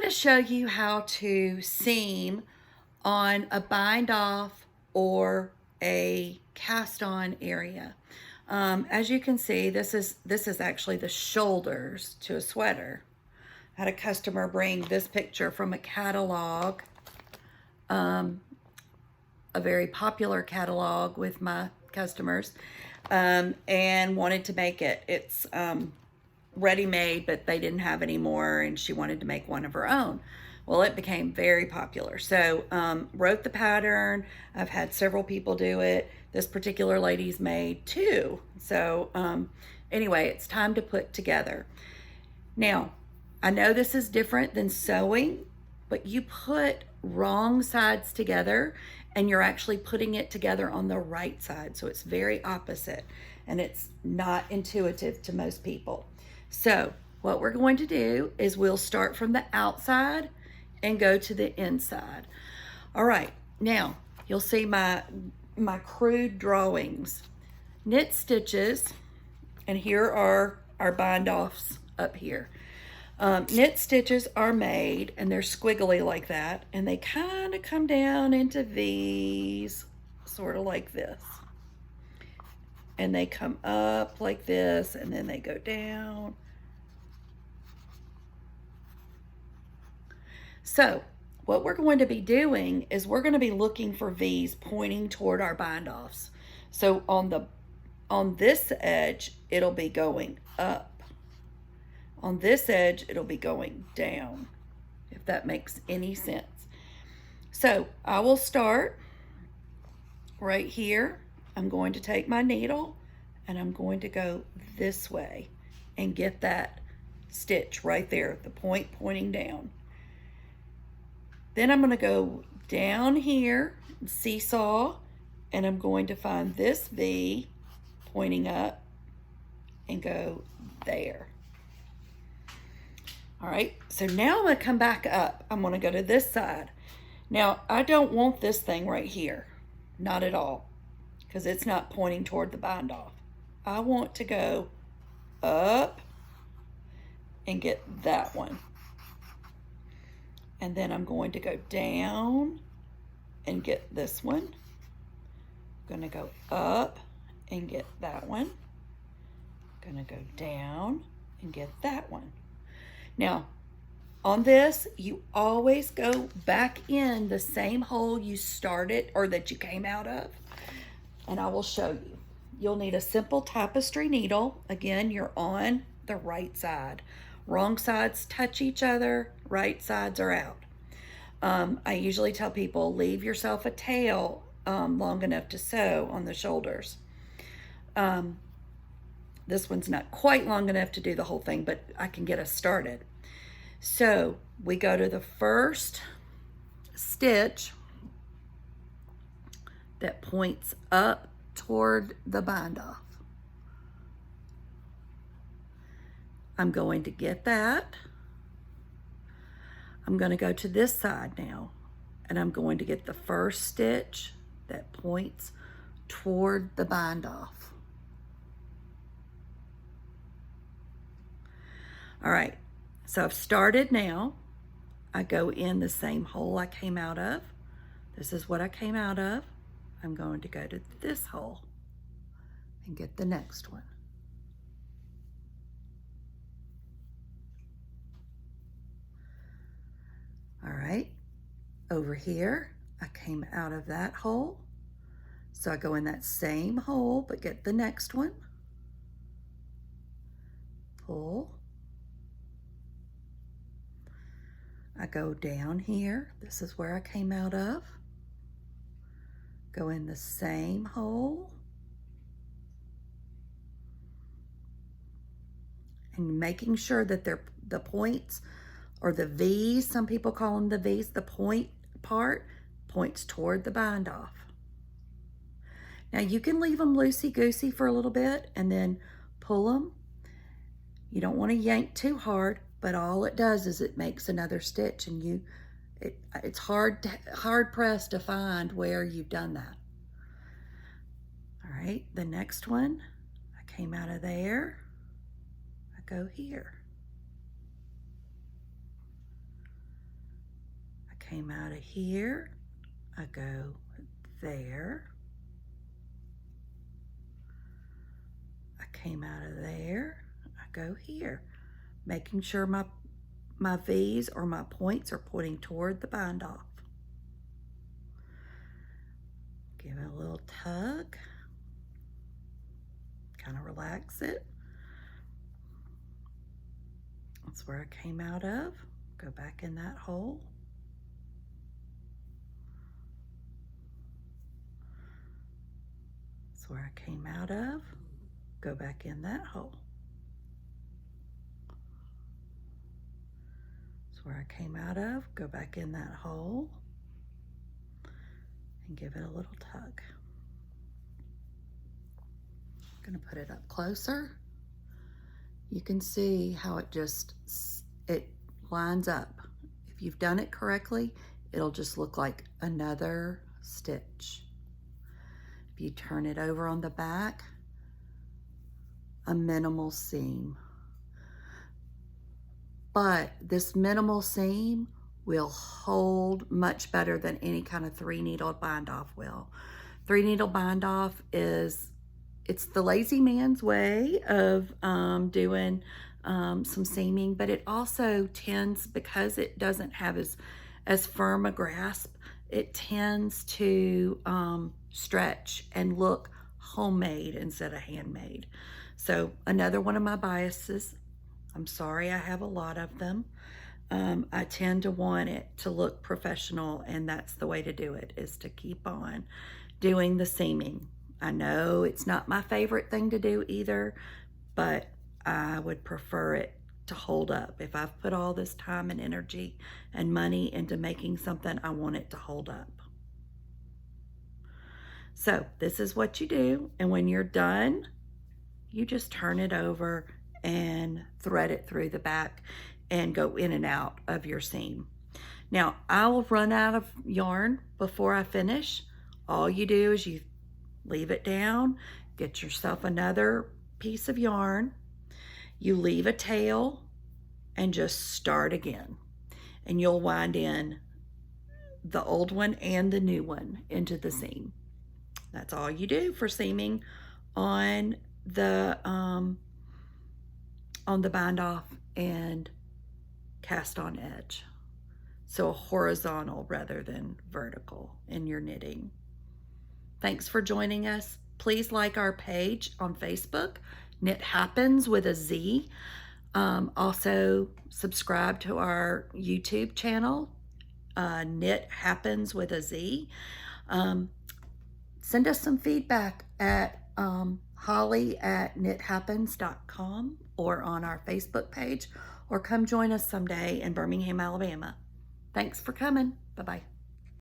want to show you how to seam on a bind off or a cast on area. As you can see, this is actually the shoulders to a sweater. I had a customer bring this picture from a catalog, a very popular catalog with my customers, and wanted to make it. It's ready-made, but they didn't have any more, and she wanted to make one of her own. Well, it became very popular. So wrote the pattern. I've had several people do it. This particular lady's made two. So anyway, it's time to put together. Now, I know this is different than sewing, but you put wrong sides together and you're actually putting it together on the right side. So it's very opposite and it's not intuitive to most people. So what we're going to do is we'll start from the outside and go to the inside. All right, now you'll see my crude drawings. Knit stitches, and here are our bind offs up here. Knit stitches are made and they're squiggly like that, and they kind of come down into V's, sort of like this. And they come up like this, and then they go down. So what we're going to be doing is we're going to be looking for V's pointing toward our bind offs. So on this edge, it'll be going up. On this edge, it'll be going down, if that makes any sense. So I will start right here. I'm going to take my needle and I'm going to go this way and get that stitch right there, the point pointing down. Then I'm going to go down here, seesaw, and I'm going to find this V pointing up and go there. All right, so now I'm going to come back up. I'm going to go to this side. Now, I don't want this thing right here, not at all, because it's not pointing toward the bind off. I want to go up and get that one. And then I'm going to go down and get this one. I'm going to go up and get that one. I'm going to go down and get that one. Now, on this, you always go back in the same hole you started or that you came out of, and I will show you. You'll need a simple tapestry needle. Again, you're on the right side. Wrong sides touch each other, right sides are out. I usually tell people, leave yourself a tail long enough to sew on the shoulders. This one's not quite long enough to do the whole thing, but I can get us started. So we go to the first stitch that points up toward the bind off. I'm going to get that. I'm going to go to this side now, and I'm going to get the first stitch that points toward the bind off. All right, so I've started now. I go in the same hole I came out of. This is what I came out of. I'm going to go to this hole and get the next one. All right, over here, I came out of that hole. So I go in that same hole, but get the next one. Pull. I go down here. This is where I came out of. Go in the same hole. And making sure that they're the points or the V's, some people call them the V's, the point part points toward the bind off. Now you can leave them loosey-goosey for a little bit and then pull them. You don't want to yank too hard, but all it does is it makes another stitch, and it's hard pressed to find where you've done that. All right, the next one, I came out of there, I go here. came out of here, I go there. I came out of there, I go here, making sure my V's or my points are pointing toward the bind off. Give it a little tug, kind of relax it. That's where I came out of. Go back in that hole. That's where I came out of. Go back in that hole. That's where I came out of. Go back in that hole. And give it a little tug. I'm gonna put it up closer. You can see how it lines up. If you've done it correctly, it'll just look like another stitch. If you turn it over on the back, a minimal seam. But this minimal seam will hold much better than any kind of 3-needle bind off will. 3-needle bind off it's the lazy man's way of doing some seaming, but it also tends, because it doesn't have as firm a grasp, it tends to stretch and look homemade instead of handmade. So another one of my biases, I'm sorry I have a lot of them. I tend to want it to look professional, and that's the way to do it, is to keep on doing the seaming. I know it's not my favorite thing to do either, but I would prefer it to hold up. If I've put all this time and energy and money into making something, I want it to hold up. So this is what you do, and when you're done, you just turn it over and thread it through the back and go in and out of your seam. Now, I'll run out of yarn before I finish. All you do is you leave it down, get yourself another piece of yarn, you leave a tail, and just start again. And you'll wind in the old one and the new one into the seam. That's all you do for seaming on the bind off and cast on edge. So horizontal rather than vertical in your knitting. Thanks for joining us. Please like our page on Facebook, Knit Happens with a Z. Also subscribe to our YouTube channel, Knit Happens with a Z. Send us some feedback at holly@knithappens.com or on our Facebook page, or come join us someday in Birmingham, Alabama. Thanks for coming. Bye-bye.